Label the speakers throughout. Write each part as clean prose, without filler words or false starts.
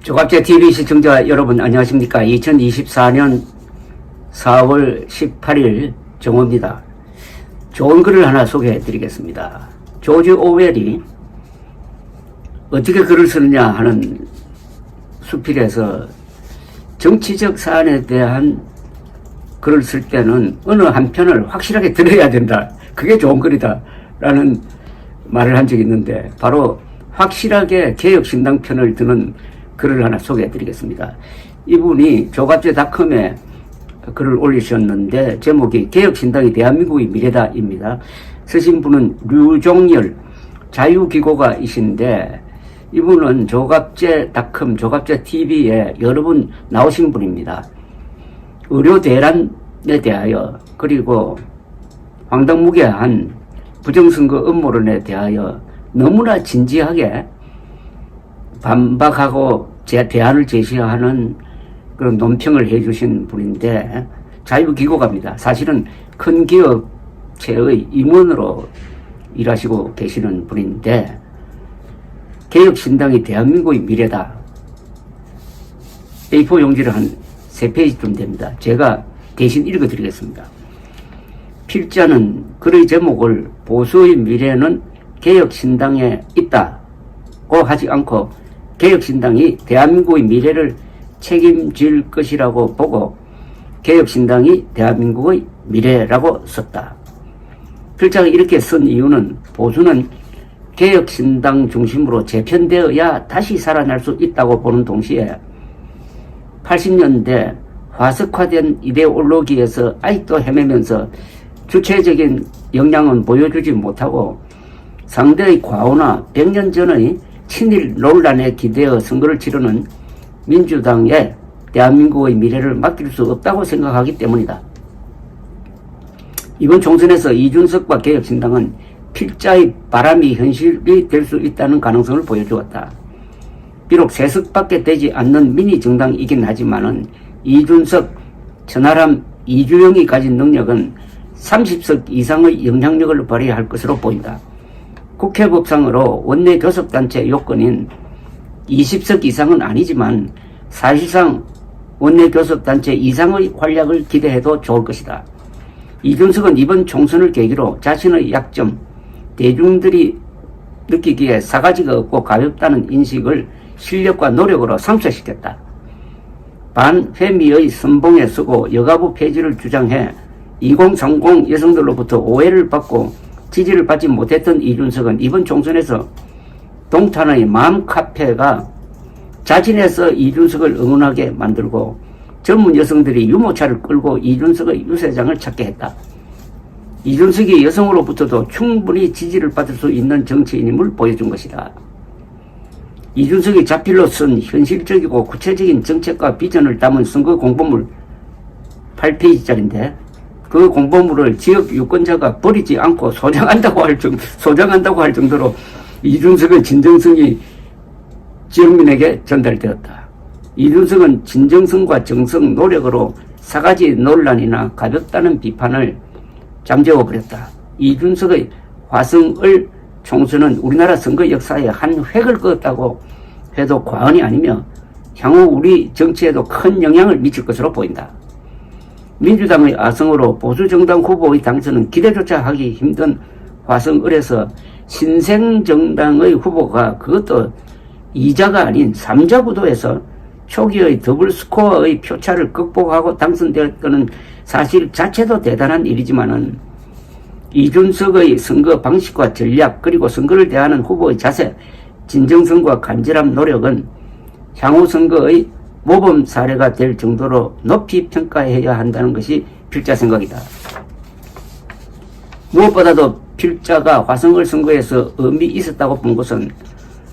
Speaker 1: 조갑제 TV 시청자 여러분 안녕하십니까. 2024년 4월 18일 정오입니다. 좋은 글을 하나 소개해 드리겠습니다. 조지 오웰이 어떻게 글을 쓰느냐 하는 수필에서 정치적 사안에 대한 글을 쓸 때는 어느 한 편을 확실하게 들어야 된다. 그게 좋은 글이다 라는 말을 한 적이 있는데, 바로 확실하게 개혁신당 편을 드는 글을 하나 소개해 드리겠습니다. 이분이 조갑제닷컴에 글을 올리셨는데 제목이 개혁신당이 대한민국의 미래다입니다. 쓰신 분은 류종열 자유기고가이신데, 이분은 조갑제닷컴 조갑제TV에 여러 번 나오신 분입니다. 의료 대란에 대하여, 그리고 황당무계한 부정선거 음모론에 대하여 너무나 진지하게 반박하고 대안을 제시하는 그런 논평을 해주신 분인데, 자유기고가입니다. 사실은 큰 기업체의 임원으로 일하시고 계시는 분인데, 개혁신당이 대한민국의 미래다. A4 용지를 한 3페이지쯤 됩니다. 제가 대신 읽어드리겠습니다. 필자는 글의 제목을 보수의 미래는 개혁신당에 있다고 하지 않고 개혁신당이 대한민국의 미래를 책임질 것이라고 보고 개혁신당이 대한민국의 미래라고 썼다. 필자가 이렇게 쓴 이유는 보수는 개혁신당 중심으로 재편되어야 다시 살아날 수 있다고 보는 동시에 80년대 화석화된 이데올로기에서 아직도 헤매면서 주체적인 역량은 보여주지 못하고 상대의 과오나 100년 전의 친일 논란에 기대어 선거를 치르는 민주당에 대한민국의 미래를 맡길 수 없다고 생각하기 때문이다. 이번 총선에서 이준석과 개혁신당은 필자의 바람이 현실이 될 수 있다는 가능성을 보여주었다. 비록 3석밖에 되지 않는 미니 정당이긴 하지만은 이준석, 천하람, 이주영이 가진 능력은 30석 이상의 영향력을 발휘할 것으로 보인다. 국회법상으로 원내 교섭단체 요건인 20석 이상은 아니지만 사실상 원내 교섭단체 이상의 활약을 기대해도 좋을 것이다. 이준석은 이번 총선을 계기로 자신의 약점, 대중들이 느끼기에 사가지가 없고 가볍다는 인식을 실력과 노력으로 상쇄시켰다. 반페미의 선봉에 서고 여가부 폐지를 주장해 2030 여성들로부터 오해를 받고 지지를 받지 못했던 이준석은 이번 총선에서 동탄의 맘카페가 자진해서 이준석을 응원하게 만들고 젊은 여성들이 유모차를 끌고 이준석의 유세장을 찾게 했다. 이준석이 여성으로부터도 충분히 지지를 받을 수 있는 정치인임을 보여준 것이다. 이준석이 자필로 쓴 현실적이고 구체적인 정책과 비전을 담은 선거 공보물 8페이지짜리인데, 그 공보물을 지역 유권자가 버리지 않고 소장한다고 할 정도로 이준석의 진정성이 지역민에게 전달되었다. 이준석은 진정성과 정성, 노력으로 사가지 논란이나 가볍다는 비판을 잠재워버렸다. 이준석의 화성을 총선은 우리나라 선거 역사에 한 획을 그었다고 해도 과언이 아니며 향후 우리 정치에도 큰 영향을 미칠 것으로 보인다. 민주당의 아성으로 보수정당 후보의 당선은 기대조차 하기 힘든 화성을에서 신생정당의 후보가, 그것도 2자가 아닌 3자 구도에서 초기의 더블 스코어의 표차를 극복하고 당선되었다는 사실 자체도 대단한 일이지만은 이준석의 선거 방식과 전략, 그리고 선거를 대하는 후보의 자세, 진정성과 간절한 노력은 향후 선거의 모범 사례가 될 정도로 높이 평가해야 한다는 것이 필자 생각이다. 무엇보다도 필자가 화성을 선거에서 의미 있었다고 본 것은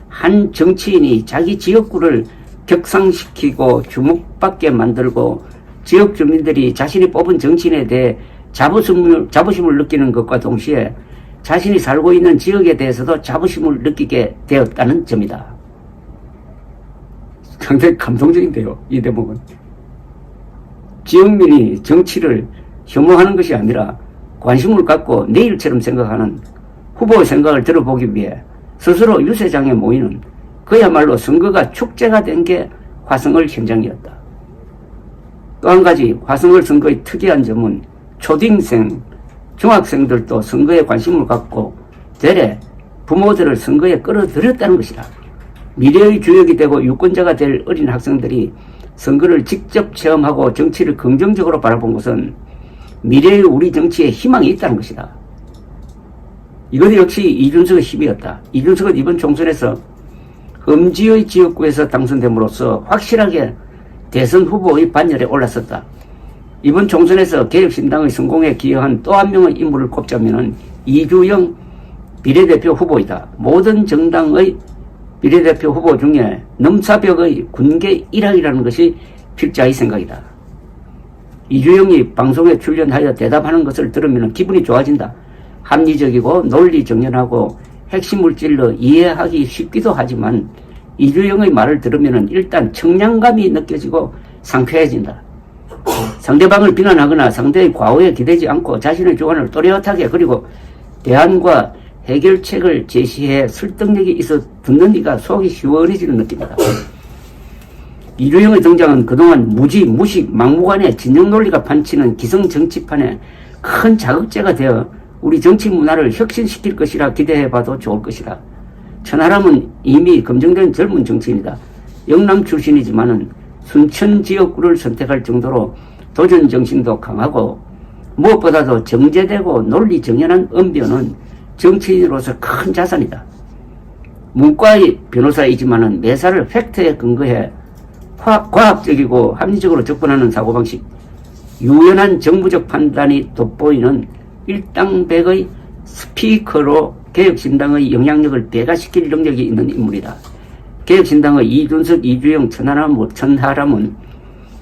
Speaker 1: 한 정치인이 자기 지역구를 격상시키고 주목받게 만들고 지역 주민들이 자신이 뽑은 정치인에 대해 자부심을 느끼는 것과 동시에 자신이 살고 있는 지역에 대해서도 자부심을 느끼게 되었다는 점이다. 상당히 감동적인데요, 이 대목은. 지역민이 정치를 혐오하는 것이 아니라 관심을 갖고 내일처럼 생각하는 후보의 생각을 들어보기 위해 스스로 유세장에 모이는, 그야말로 선거가 축제가 된 게 화성을 현장이었다. 또 한 가지 화성을 선거의 특이한 점은 초등생, 중학생들도 선거에 관심을 갖고 되레 부모들을 선거에 끌어들였다는 것이다. 미래의 주역이 되고 유권자가 될 어린 학생들이 선거를 직접 체험하고 정치를 긍정적으로 바라본 것은 미래의 우리 정치에 희망이 있다는 것이다. 이것 역시 이준석의 힘이었다. 이준석은 이번 총선에서 험지의 지역구에서 당선됨으로써 확실하게 대선 후보의 반열에 올랐었다. 이번 총선에서 개혁신당의 성공에 기여한 또 한 명의 인물을 꼽자면 이주영 비례대표 후보이다. 모든 정당의 비례대표 후보 중에 넘사벽의 군계 일학이라는 것이 필자의 생각이다. 이주영이 방송에 출연하여 대답하는 것을 들으면 기분이 좋아진다. 합리적이고 논리정연하고 핵심 물질로 이해하기 쉽기도 하지만 이주영의 말을 들으면 일단 청량감이 느껴지고 상쾌해진다. 상대방을 비난하거나 상대의 과오에 기대지 않고 자신의 주관을 또렷하게 그리고 대안과 해결책을 제시해 설득력이 있어 듣는 이가 속이 시원해지는 느낌이다. 이주영의 등장은 그동안 무지, 무식, 막무가내 진영 논리가 판치는 기성 정치판에 큰 자극제가 되어 우리 정치 문화를 혁신시킬 것이라 기대해봐도 좋을 것이다. 천하람은 이미 검증된 젊은 정치인이다. 영남 출신이지만은 순천 지역구를 선택할 정도로 도전 정신도 강하고 무엇보다도 정제되고 논리 정연한 언변은 정치인으로서 큰 자산이다. 문과의 변호사이지만은 매사를 팩트에 근거해 과학적이고 합리적으로 접근하는 사고방식, 유연한 정부적 판단이 돋보이는 일당백의 스피커로 개혁신당의 영향력을 배가시킬 능력이 있는 인물이다. 개혁신당의 이준석, 이주영, 천하람은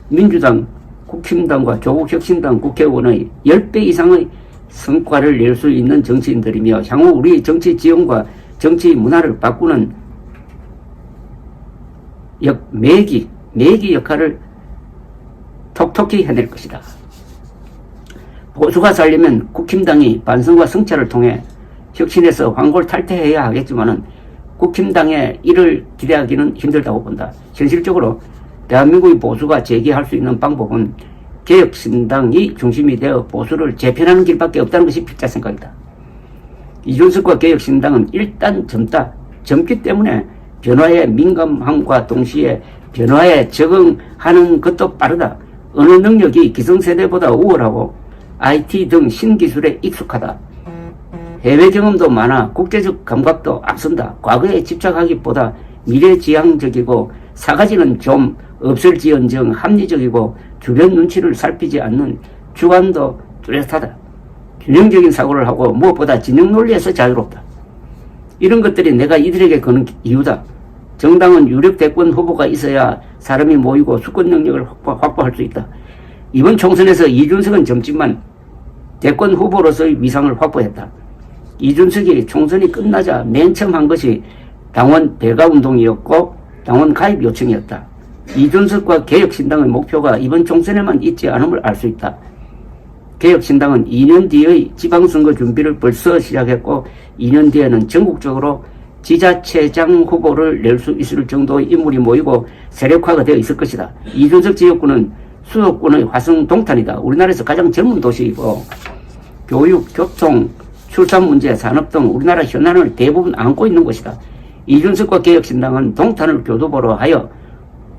Speaker 1: 민주당, 국힘당과 조국혁신당 국회의원의 10배 이상의 성과를 낼 수 있는 정치인들이며 향후 우리 정치 지형과 정치 문화를 바꾸는 매기 역할을 톡톡히 해낼 것이다. 보수가 살려면 국힘당이 반성과 성찰을 통해 혁신해서 황골탈퇴해야 하겠지만은 국힘당의 이를 기대하기는 힘들다고 본다. 현실적으로 대한민국의 보수가 제기할 수 있는 방법은 개혁신당이 중심이 되어 보수를 재편하는 길밖에 없다는 것이 필자 생각이다. 이준석과 개혁신당은 일단 젊기 때문에 변화에 민감함과 동시에 변화에 적응하는 것도 빠르다. 어느 능력이 기성세대보다 우월하고 IT 등 신기술에 익숙하다. 해외 경험도 많아 국제적 감각도 앞선다. 과거에 집착하기보다 미래지향적이고 사가지는 좀 없을지언정 합리적이고 주변 눈치를 살피지 않는 주관도 뚜렷하다. 균형적인 사고를 하고 무엇보다 진영 논리에서 자유롭다. 이런 것들이 내가 이들에게 거는 이유다. 정당은 유력 대권 후보가 있어야 사람이 모이고 수권 능력을 확보할 수 있다. 이번 총선에서 이준석은 젊지만 대권 후보로서의 위상을 확보했다. 이준석이 총선이 끝나자 맨 처음 한 것이 당원 배가운동이었고 당원 가입 요청이었다. 이준석과 개혁신당의 목표가 이번 총선에만 있지 않음을 알 수 있다. 개혁신당은 2년 뒤의 지방선거 준비를 벌써 시작했고 2년 뒤에는 전국적으로 지자체장 후보를 낼 수 있을 정도의 인물이 모이고 세력화가 되어 있을 것이다. 이준석 지역구는 수도권의 화성 동탄이다. 우리나라에서 가장 젊은 도시이고 교육, 교통, 출산 문제, 산업 등 우리나라 현안을 대부분 안고 있는 곳이다. 이준석과 개혁신당은 동탄을 교두보로 하여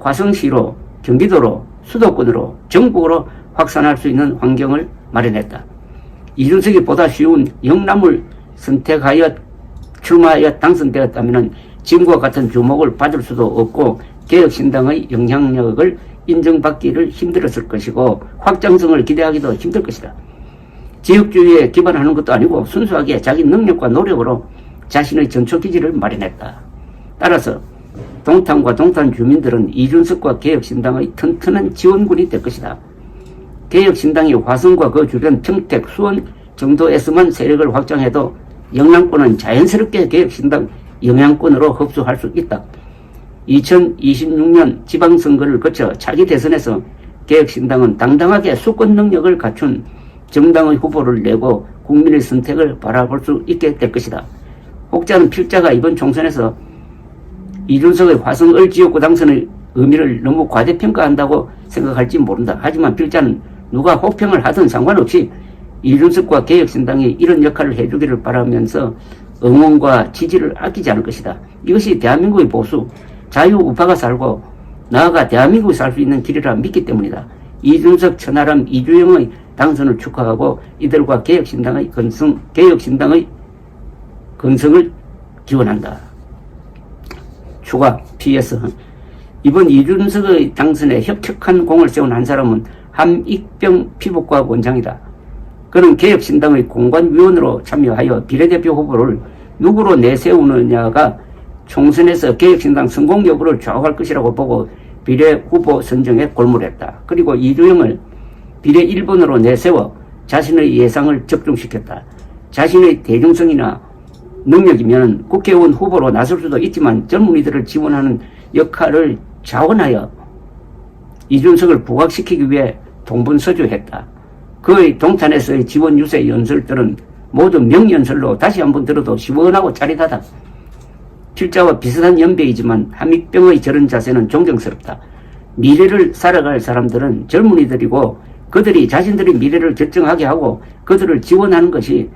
Speaker 1: 화성시로, 경기도로, 수도권으로, 전국으로 확산할 수 있는 환경을 마련했다. 이준석이 보다 쉬운 영남을 선택하여 출마하여 당선되었다면 지금과 같은 주목을 받을 수도 없고 개혁신당의 영향력을 인정받기를 힘들었을 것이고 확장성을 기대하기도 힘들 것이다. 지역주의에 기반하는 것도 아니고 순수하게 자기 능력과 노력으로 자신의 전초기지를 마련했다. 따라서 동탄과 동탄 주민들은 이준석과 개혁신당의 튼튼한 지원군이 될 것이다. 개혁신당이 화성과 그 주변 평택, 수원 정도에서만 세력을 확장해도 영남권은 자연스럽게 개혁신당 영향권으로 흡수할 수 있다. 2026년 지방선거를 거쳐 차기 대선에서 개혁신당은 당당하게 수권 능력을 갖춘 정당의 후보를 내고 국민의 선택을 바라볼 수 있게 될 것이다. 혹자는 필자가 이번 총선에서 이준석의 화성을 지역구 당선의 의미를 너무 과대평가한다고 생각할지 모른다. 하지만 필자는 누가 호평을 하든 상관없이 이준석과 개혁신당이 이런 역할을 해주기를 바라면서 응원과 지지를 아끼지 않을 것이다. 이것이 대한민국의 보수, 자유우파가 살고 나아가 대한민국이 살 수 있는 길이라 믿기 때문이다. 이준석, 천하람, 이주영의 당선을 축하하고 이들과 개혁신당의 건성을 기원한다. 추가 PS. 이번 이준석의 당선에 혁혁한 공을 세운 한 사람은 함익병 피부과학 원장이다. 그는 개혁신당의 공관위원으로 참여하여 비례대표 후보를 누구로 내세우느냐가 총선에서 개혁신당 성공 여부를 좌우할 것이라고 보고 비례후보 선정에 골몰했다. 그리고 이주영을 비례 1번으로 내세워 자신의 예상을 적중시켰다. 자신의 대중성이나 능력이면 국회의원 후보로 나설 수도 있지만 젊은이들을 지원하는 역할을 자원하여 이준석을 부각시키기 위해 동분서주했다. 그의 동탄에서의 지원 유세 연설들은 모두 명연설로 다시 한번 들어도 시원하고 짜릿하다. 필자와 비슷한 연배이지만 함익병의 저런 자세는 존경스럽다. 미래를 살아갈 사람들은 젊은이들이고 그들이 자신들의 미래를 결정하게 하고 그들을 지원하는 것이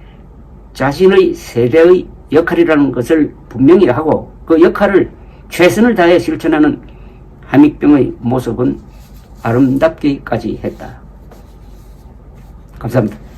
Speaker 1: 자신의 세대의 역할이라는 것을 분명히 하고 그 역할을 최선을 다해 실천하는 함익병의 모습은 아름답기까지 했다. 감사합니다.